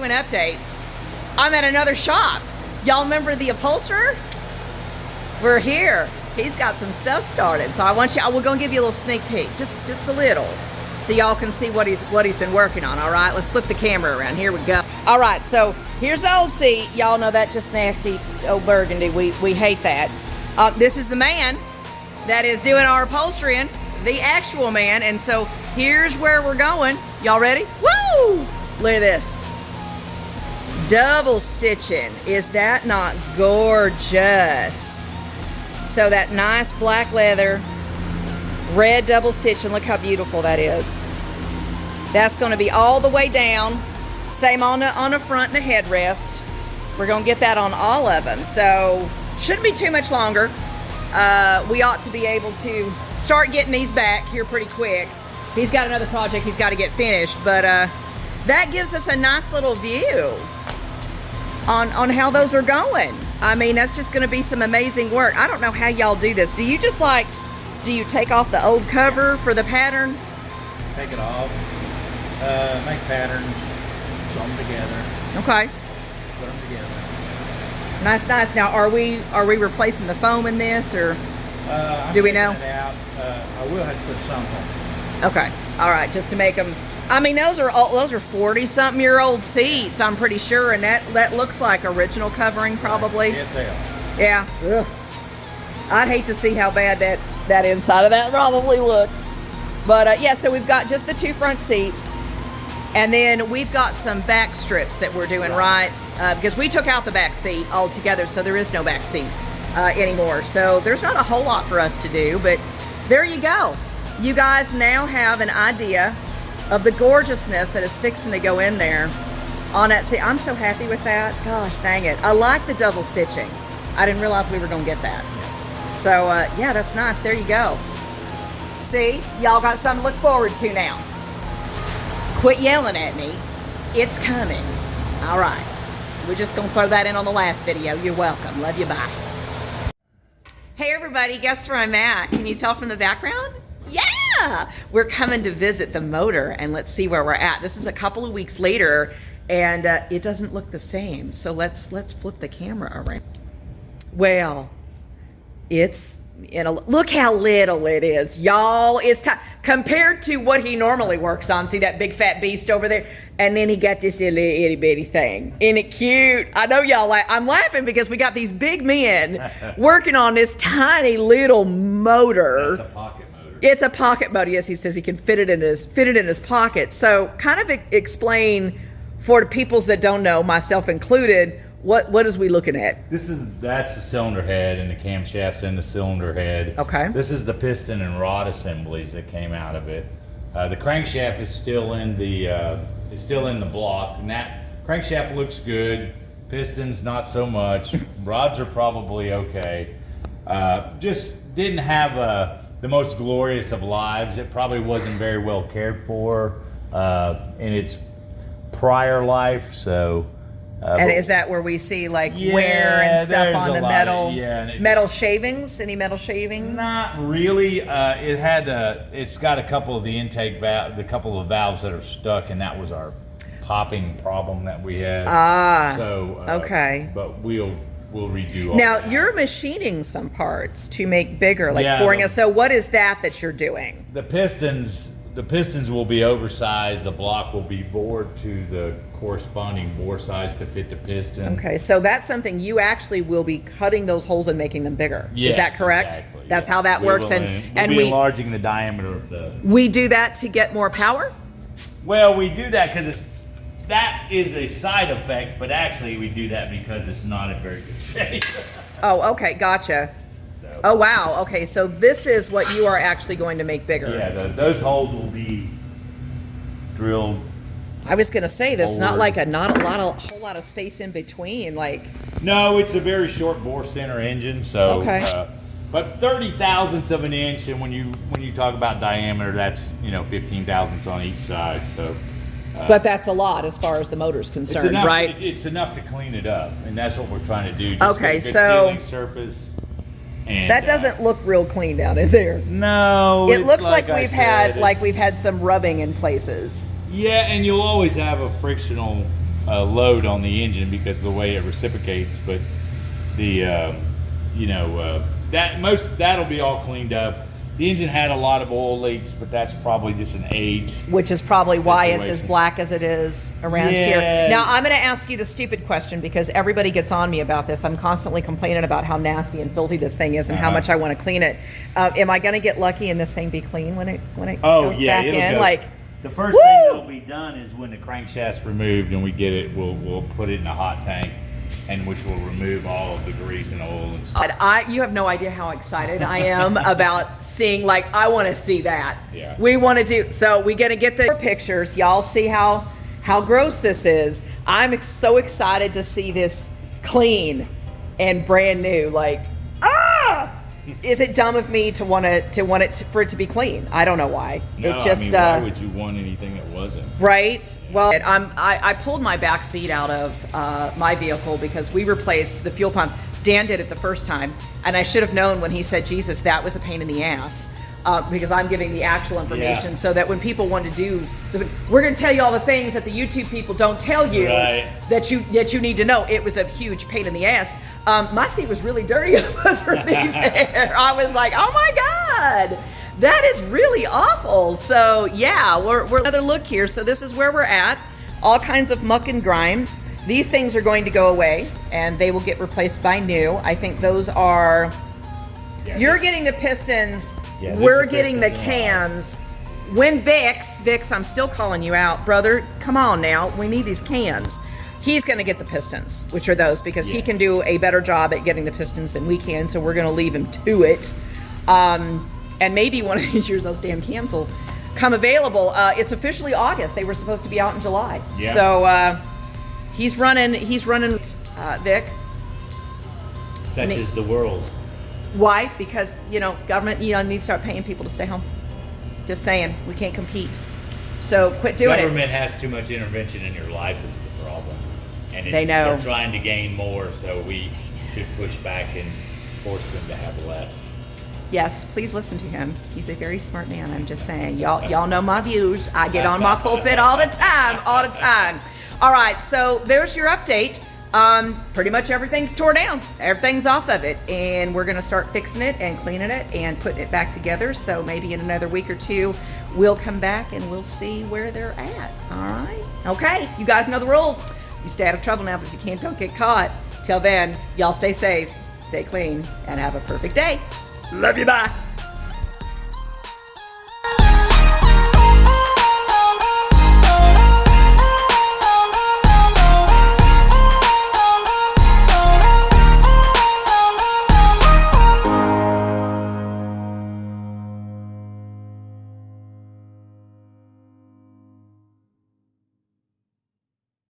doing updates, I'm at another shop. Y'all remember the upholsterer? We're here. He's got some stuff started. So I want you, we're gonna give you a little sneak peek, just a little, so y'all can see what he's been working on. All right, let's flip the camera around. Here we go. All right, so here's the old seat. Y'all know that just nasty old burgundy. We hate that. This is the man that is doing our upholstering, the actual man. And so here's where we're going. Y'all ready? Woo! Look at this. Double stitching. Is that not gorgeous? So that nice black leather, red double stitching. Look how beautiful that is. That's going to be all the way down. Same on the front and the headrest. We're going to get that on all of them. So shouldn't be too much longer. We ought to be able to start getting these back here pretty quick. He's got another project he's got to get finished, but that gives us a nice little view on how those are going. I mean, that's just going to be some amazing work. I don't know how y'all do this. Do you just do you take off the old cover for the pattern? Take it off, make patterns, sew them together. Okay. Put them together. Nice, nice. Now, are we replacing the foam in this, or do we know? It out. I will have to put some on. Okay. All right. Just to make them. I mean, those are 40-something-year-old seats, I'm pretty sure, and that looks like original covering, probably. Yes, they are. Yeah. Ugh. I'd hate to see how bad that inside of that probably looks. But yeah, so we've got just the two front seats, and then we've got some back strips that we're doing, right? Because we took out the back seat altogether, so there is no back seat anymore. So there's not a whole lot for us to do, but there you go. You guys now have an idea of the gorgeousness that is fixing to go in there on that seat. I'm so happy with that. Gosh, dang it. I like the double stitching. I didn't realize we were going to get that. So, yeah, that's nice. There you go. See? Y'all got something to look forward to now. Quit yelling at me. It's coming. All right. We're just going to throw that in on the last video. You're welcome. Love you. Bye. Hey, everybody. Guess where I'm at? Can you tell from the background? Yeah! We're coming to visit the motor, and let's see where we're at. This is a couple of weeks later, and it doesn't look the same. So let's flip the camera around. Well, it's look how little it is, y'all. It's time compared to what he normally works on. See that big fat beast over there? And then he got this little itty bitty thing. Isn't it cute? I know y'all I'm laughing because we got these big men working on this tiny little motor. That's a pocket motor. It's a pocket motor. Yes, he says he can fit it in his pocket. So kind of explain for the peoples that don't know, myself included, what is we looking at? That's the cylinder head, and the camshaft's in the cylinder head. Okay. This is the piston and rod assemblies that came out of it. The crankshaft is still in the block, and that crankshaft looks good. Pistons not so much. Rods are probably okay. Just didn't have the most glorious of lives. It probably wasn't very well cared for in its prior life. So. And is that where we see wear and stuff on the metal? Metal shavings? Any metal shavings? Not really. It's got a couple of the intake valve, the couple of valves that are stuck, and that was our popping problem that we had. So okay. But we'll redo all now that. You're machining some parts to make bigger, pouring it. So what is that you're doing? The pistons will be oversized. The block will be bored to the corresponding bore size to fit the piston. Okay, so that's something you actually will be cutting those holes and making them bigger. Yes, is that correct? Exactly. That's how that works. We'll be enlarging the diameter of the. We do that to get more power? Well, we do that because that is a side effect, but actually we do that because it's not in very good shape. Oh, okay, gotcha. Oh, wow. Okay, so this is what you are actually going to make bigger. Yeah, those holes will be drilled. I was going to say, there's not a whole lot of space in between. No, it's a very short bore center engine. So, okay. But 30 thousandths of an inch, and when you talk about diameter, that's 15 thousandths on each side. So. But that's a lot as far as the motor's concerned, right? It's enough to clean it up, and that's what we're trying to do. Just get a good sealing surface. And, that doesn't look real clean down in there. No, it looks like we've had some rubbing in places. Yeah, and you'll always have a frictional load on the engine because of the way it reciprocates. But the that'll be all cleaned up. The engine had a lot of oil leaks, but that's probably just an age. Which is probably why it's as situation. black as it is around here. Now, I'm going to ask you the stupid question because everybody gets on me about this. I'm constantly complaining about how nasty and filthy this thing is and how much I want to clean it. Am I going to get lucky and this thing be clean when it goes back in? Go. Like, the first thing that'll be done is when the crankshaft's removed and we get it, we'll put it in a hot tank, and which will remove all of the grease and oil and stuff. You have no idea how excited I am about seeing, like, I want to see that. Yeah. We want to do, so we're going to get the pictures. Y'all see how gross this is. I'm so excited to see this clean and brand new. Like, is it dumb of me to want it for it to be clean? I don't know why. No, it just, I mean, why would you want anything that wasn't? Right. Well, I pulled my back seat out of my vehicle because we replaced the fuel pump. Dan did it the first time, and I should have known when he said, Jesus, that was a pain in the ass. Because I'm giving the actual information so that when people want to do, we're going to tell you all the things that the YouTube people don't tell you that you need to know. It was a huge pain in the ass. My seat was really dirty underneath there. I was like, oh my God, that is really awful. So yeah, we're another look here. So this is where we're at. All kinds of muck and grime. These things are going to go away and they will get replaced by new. I think those are, you're getting the pistons, we're getting the cans. When Vix, I'm still calling you out, brother, come on now, we need these cans. He's going to get the pistons, which are those, because he can do a better job at getting the pistons than we can, so we're going to leave him to it. And maybe one of these years those damn cans will come available. It's officially August. They were supposed to be out in July. Yeah. So he's running, Vic. Such is the world. Why? Because, government, needs to start paying people to stay home. Just saying, we can't compete. So quit doing Government has too much intervention in your life is the problem. And they know. They're trying to gain more, so we should push back and force them to have less. Yes, please listen to him. He's a very smart man. I'm just saying. Y'all know my views. I get on my pulpit all the time. All right, so there's your update. Pretty much everything's tore down. Everything's off of it. And we're going to start fixing it and cleaning it and putting it back together. So maybe in another week or two, we'll come back and we'll see where they're at. All right? Okay, you guys know the rules. You stay out of trouble now, but if you can't, don't get caught. Till then, y'all stay safe, stay clean, and have a perfect day. Love you, bye.